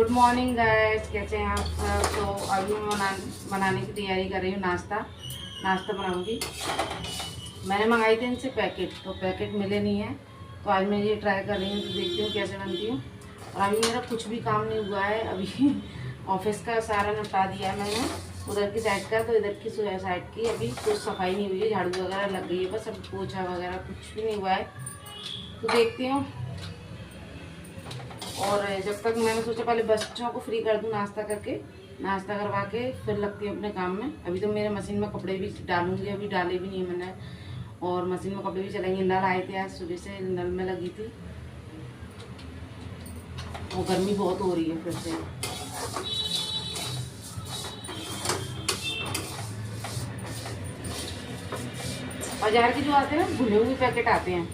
Good morning guys, कैसे हैं आप सब। तो अभी मैं बनाने की तैयारी कर रही हूँ। नाश्ता बनाऊंगी। मैंने मंगाई थी इनसे पैकेट, तो पैकेट मिले नहीं है, तो आज मैं ये ट्राई कर रही हूँ, तो देखती हूँ कैसे बनती हूँ। और अभी मेरा कुछ भी काम नहीं हुआ है। अभी ऑफिस का सारा निपटा दिया है मैंने, उधर की साइड का, तो इधर की साइड की अभी कुछ सफाई नहीं हुई है। झाड़ू वगैरह लग गई है, बस अब पोछा वगैरह कुछ भी नहीं हुआ है। तो देखती हूँ। और जब तक मैंने सोचा पहले बच्चों को फ्री कर दूँ, नाश्ता करवा के फिर लगती हूँ अपने काम में। अभी तो मेरे मशीन में कपड़े भी डालूंगी, अभी डाले भी नहीं है मैंने। और मशीन में कपड़े भी चलेंगे। नल आए थे आज सुबह से, नल में लगी थी। और गर्मी बहुत हो रही है फिर से। बाजार के जो आते हैं ना भुने हुए पैकेट आते हैं,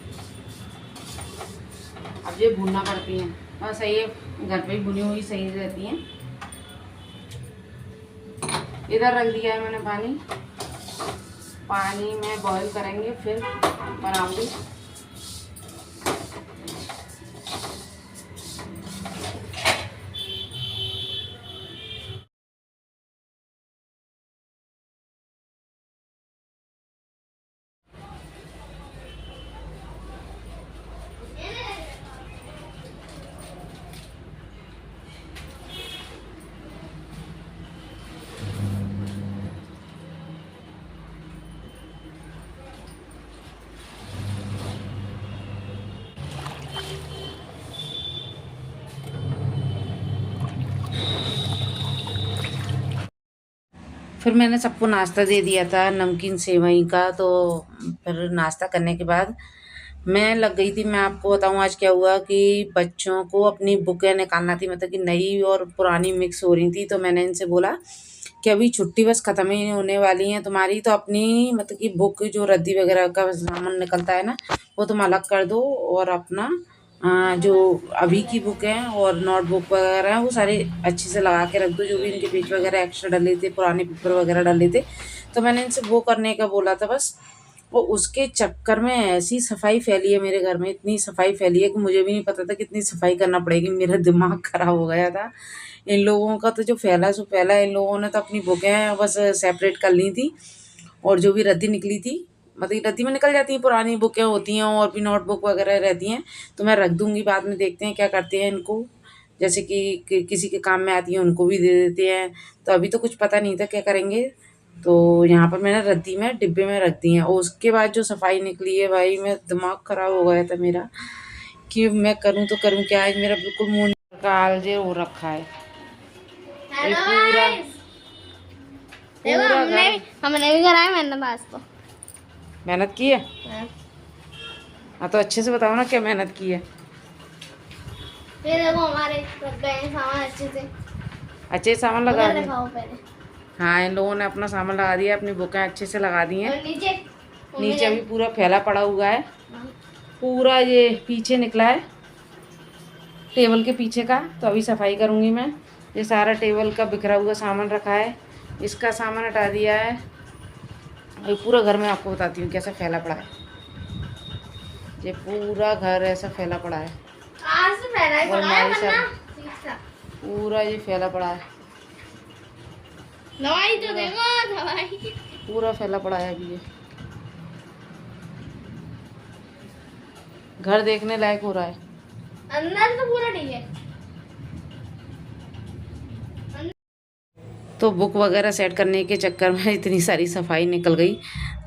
अब ये भूनना पड़ती हैं। और सही है, घर पे ही भुनी हुई सही रहती हैं। इधर रख दिया है मैंने पानी में बॉईल करेंगे फिर बनाऊंगी। फिर मैंने सबको नाश्ता दे दिया था, नमकीन सेवई का। तो फिर नाश्ता करने के बाद मैं लग गई थी। मैं आपको बताऊं आज क्या हुआ कि बच्चों को अपनी बुकें निकालना थी, मतलब कि नई और पुरानी मिक्स हो रही थी। तो मैंने इनसे बोला कि अभी छुट्टी बस ख़त्म ही होने वाली है तुम्हारी, तो अपनी मतलब कि बुक जो रद्दी वगैरह का सामान निकलता है ना, वो तुम अलग कर दो। और अपना जो अभी की बुक हैं और नोटबुक वगैरह हैं वो सारे अच्छे से लगा के रख दो। जो भी इनके पेज वगैरह एक्स्ट्रा डले थे, पुराने पेपर वगैरह डले थे, तो मैंने इनसे वो करने का बोला था बस। वो उसके चक्कर में ऐसी सफाई फैली है मेरे घर में, इतनी सफाई फैली है कि मुझे भी नहीं पता था कितनी सफाई करना पड़ेगी। मेरा दिमाग खराब हो गया था। इन लोगों का तो जो फैला सो फैला। इन लोगों ने तो अपनी बुकें बस सेपरेट कर ली थी। और जो भी रद्दी निकली थी, मतलब रद्दी में निकल जाती हैं, पुरानी बुकें होती हैं और भी नोटबुक वगैरह रहती हैं, तो मैं रख दूँगी। बाद में देखते हैं क्या करते हैं इनको, जैसे कि किसी के काम में आती हैं उनको भी दे देते हैं। तो अभी तो कुछ पता नहीं था क्या करेंगे। तो यहाँ पर मैंने रद्दी में डिब्बे में रख दी हैं। और उसके बाद जो सफाई निकली है भाई, मैं दिमाग ख़राब हो गया था मेरा कि मैं करूँ तो करूँ क्या। आज मेरा बिल्कुल मुँह कालजे हो रखा है। ये पूरा पूरा हमने भी कराया मेहनत आज तो। मेहनत की है। हाँ तो अच्छे से बताओ ना क्या मेहनत की है। ये देखो हमारे लग गए हैं सामान अच्छे से। अच्छे से सामान लगा दिया। दिखाओ पहले। हाँ, इन लोगों ने अपना सामान लगा दिया, अपनी बुकें अच्छे से लगा दी हैं। और नीचे नीचे अभी पूरा फैला पड़ा हुआ है। पूरा ये पीछे निकला है टेबल के पीछे का। तो अभी सफाई करूँगी मैं। ये सारा टेबल का बिखरा हुआ सामान रखा है, इसका सामान हटा दिया है। अभी पूरा घर में आपको बताती हूँ कैसा फैला पड़ा है। ये पूरा घर ऐसा फैला पड़ा है। आज तो फैला ही और पड़ा है हमारे वरना सब ठीक था। पूरा ये फैला पड़ा है। दवाई तो देखो, दवाई पूरा फैला पड़ा है अभी ये। घर देखने लायक हो रहा है। अंदर तो पूरा ठीक है। तो बुक वगैरह सेट करने के चक्कर में इतनी सारी सफाई निकल गई।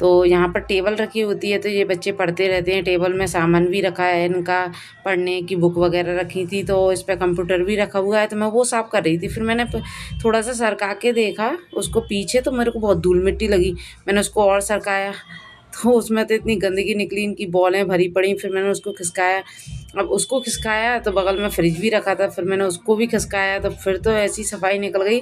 तो यहाँ पर टेबल रखी होती है, तो ये बच्चे पढ़ते रहते हैं। टेबल में सामान भी रखा है इनका, पढ़ने की बुक वगैरह रखी थी। तो इस पर कंप्यूटर भी रखा हुआ है, तो मैं वो साफ़ कर रही थी। फिर मैंने थोड़ा सा सरका के देखा उसको पीछे, तो मेरे को बहुत धूल मिट्टी लगी। मैंने उसको और सरकाया, तो उसमें तो इतनी गंदगी निकली, इनकी बॉलें भरी पड़ी। फिर मैंने उसको खिसकाया। अब उसको खिसकाया तो बगल में फ्रिज भी रखा था, फिर मैंने उसको भी खिसकाया, तो फिर तो ऐसी सफाई निकल गई।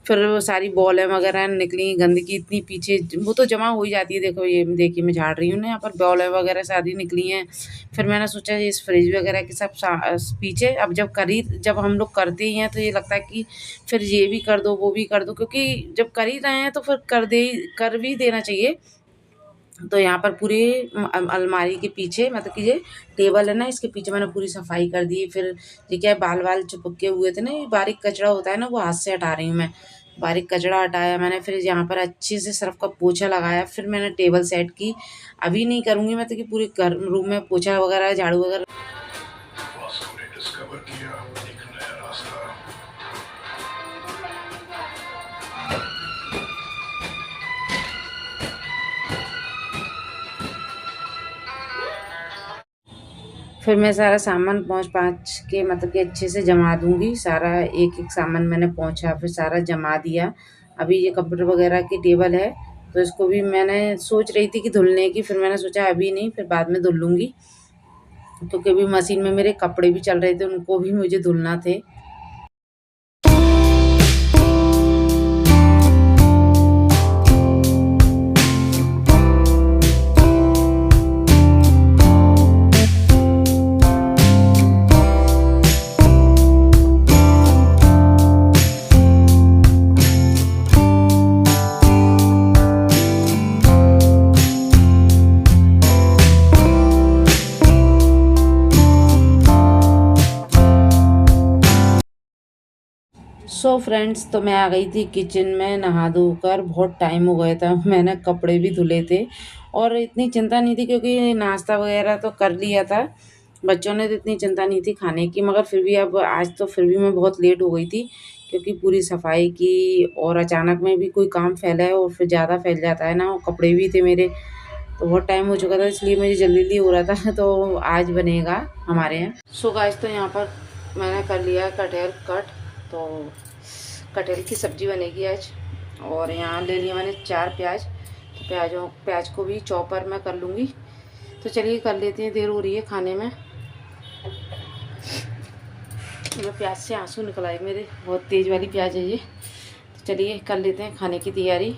फिर वो सारी बॉलें वगैरह निकली, गंदगी इतनी पीछे वो तो जमा हो ही जाती है। देखो ये देखिए मैं झाड़ रही हूँ ना, यहाँ पर बॉलें वगैरह सारी निकली हैं। फिर मैंने सोचा इस फ्रिज वगैरह के सब पीछे, अब जब हम लोग करते ही हैं तो ये लगता है कि फिर ये भी कर दो वो भी कर दो, क्योंकि जब कर ही रहे हैं तो फिर कर भी देना चाहिए। तो यहाँ पर पूरी अलमारी के पीछे मतलब कि ये टेबल है ना, इसके पीछे मैंने पूरी सफाई कर दी। फिर ये क्या है, बाल वाल चिपके हुए थे ना, ये बारीक कचरा होता है ना, वो हाथ से हटा रही हूँ मैं। बारीक कचरा हटाया मैंने, फिर यहाँ पर अच्छे से सर्फ का पोछा लगाया, फिर मैंने टेबल सेट की। अभी नहीं करूँगी मैं, तो कि पूरे घर रूम में पोछा वगैरह झाड़ू वगैरह। वास्को ने डिस्कवर किया एक नया रास्ता। फिर मैं सारा सामान पहुँच के मतलब कि अच्छे से जमा दूँगी। सारा एक-एक सामान मैंने पोंछा, फिर सारा जमा दिया। अभी ये कंप्यूटर वगैरह की टेबल है, तो इसको भी मैंने सोच रही थी कि धुलने की, फिर मैंने सोचा अभी नहीं, फिर बाद में धुल लूँगी। क्योंकि अभी मशीन में मेरे कपड़े भी चल रहे थे, उनको भी मुझे धुलना थे। सो फ्रेंड्स, तो मैं आ गई थी किचन में नहा धोकर। बहुत टाइम हो गया था, मैंने कपड़े भी धुले थे और इतनी चिंता नहीं थी क्योंकि नाश्ता वगैरह तो कर लिया था। बच्चों ने तो इतनी चिंता नहीं थी खाने की, मगर फिर भी अब आज तो फिर भी मैं बहुत लेट हो गई थी क्योंकि पूरी सफाई की और अचानक में भी कोई काम फैला है और फिर ज़्यादा फैल जाता है ना, और कपड़े भी थे मेरे, तो बहुत टाइम हो चुका था, इसलिए मुझे जल्दी हो रहा था। तो आज बनेगा हमारे यहाँ। सो गाइस, तो यहाँ पर मैंने कर लिया कटहल कट, तो कटहल की सब्ज़ी बनेगी आज। और यहाँ ले लिया मैंने 4 प्याज, तो प्याज को भी चॉपर में कर लूँगी। तो चलिए कर लेते हैं, देर हो रही है खाने में। मैं प्याज से आंसू निकल आए मेरे, बहुत तेज़ वाली प्याज है ये। तो चलिए कर लेते हैं खाने की तैयारी।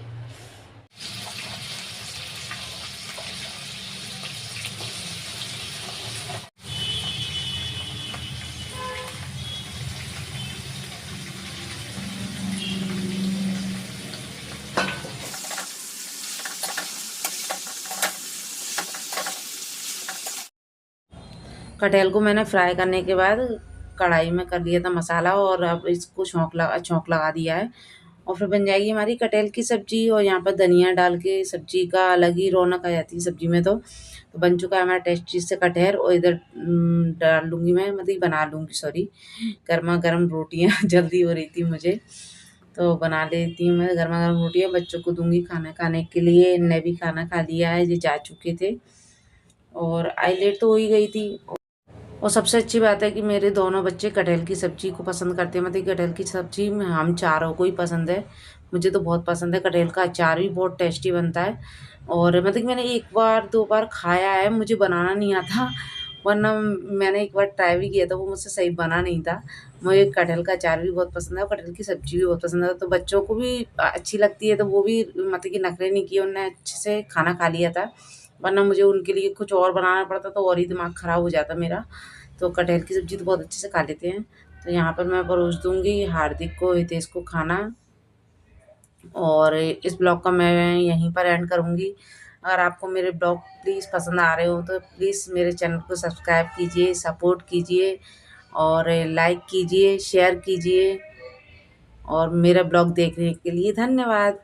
कटहल को मैंने फ्राई करने के बाद कढ़ाई में कर लिया था मसाला, और अब इसको छौंक लगा दिया है, और फिर बन जाएगी हमारी कटहल की सब्ज़ी। और यहाँ पर धनिया डाल के सब्ज़ी का अलग ही रौनक आ जाती है सब्ज़ी में। तो बन चुका है हमारा टेस्टी से कटहल। और इधर डाल लूँगी मैं, मतलब बना लूँगी, सॉरी, गर्मा गर्म रोटियाँ जल्दी हो रही थी मुझे, तो बना लेती हूँ मैं गर्मा गर्म रोटियाँ। बच्चों को दूँगी खाना खाने के लिए, इनने भी खाना खा लिया है, ये जा चुके थे। और आई लेट तो हो ही गई थी। और सबसे अच्छी बात है कि मेरे दोनों बच्चे कटहल की सब्ज़ी को पसंद करते हैं, मतलब कटहल की सब्ज़ी में हम चारों को ही पसंद है। मुझे तो बहुत पसंद है, कटहल का अचार भी बहुत टेस्टी बनता है। और मतलब कि मैंने 1 बार 2 बार खाया है, मुझे बनाना नहीं आता, वरना मैंने एक बार ट्राई भी किया था, वो मुझसे सही बना नहीं था। मुझे कटहल का अचार भी बहुत पसंद है और कटहल की सब्ज़ी भी बहुत पसंद है, तो बच्चों को भी अच्छी लगती है, तो वो भी मतलब कि नखरे नहीं किए, उन्होंने अच्छे से खाना खा लिया था। वरना मुझे उनके लिए कुछ और बनाना पड़ता तो और ही दिमाग ख़राब हो जाता मेरा। तो कटहल की सब्ज़ी तो बहुत अच्छे से खा लेते हैं। तो यहाँ पर मैं परोस दूँगी हार्दिक को, हितेश को खाना। और इस ब्लॉग का मैं यहीं पर एंड करूँगी। अगर आपको मेरे ब्लॉग प्लीज़ पसंद आ रहे हो तो प्लीज़ मेरे चैनल को सब्सक्राइब कीजिए, सपोर्ट कीजिए और लाइक कीजिए, शेयर कीजिए। और मेरा ब्लॉग देखने के लिए धन्यवाद।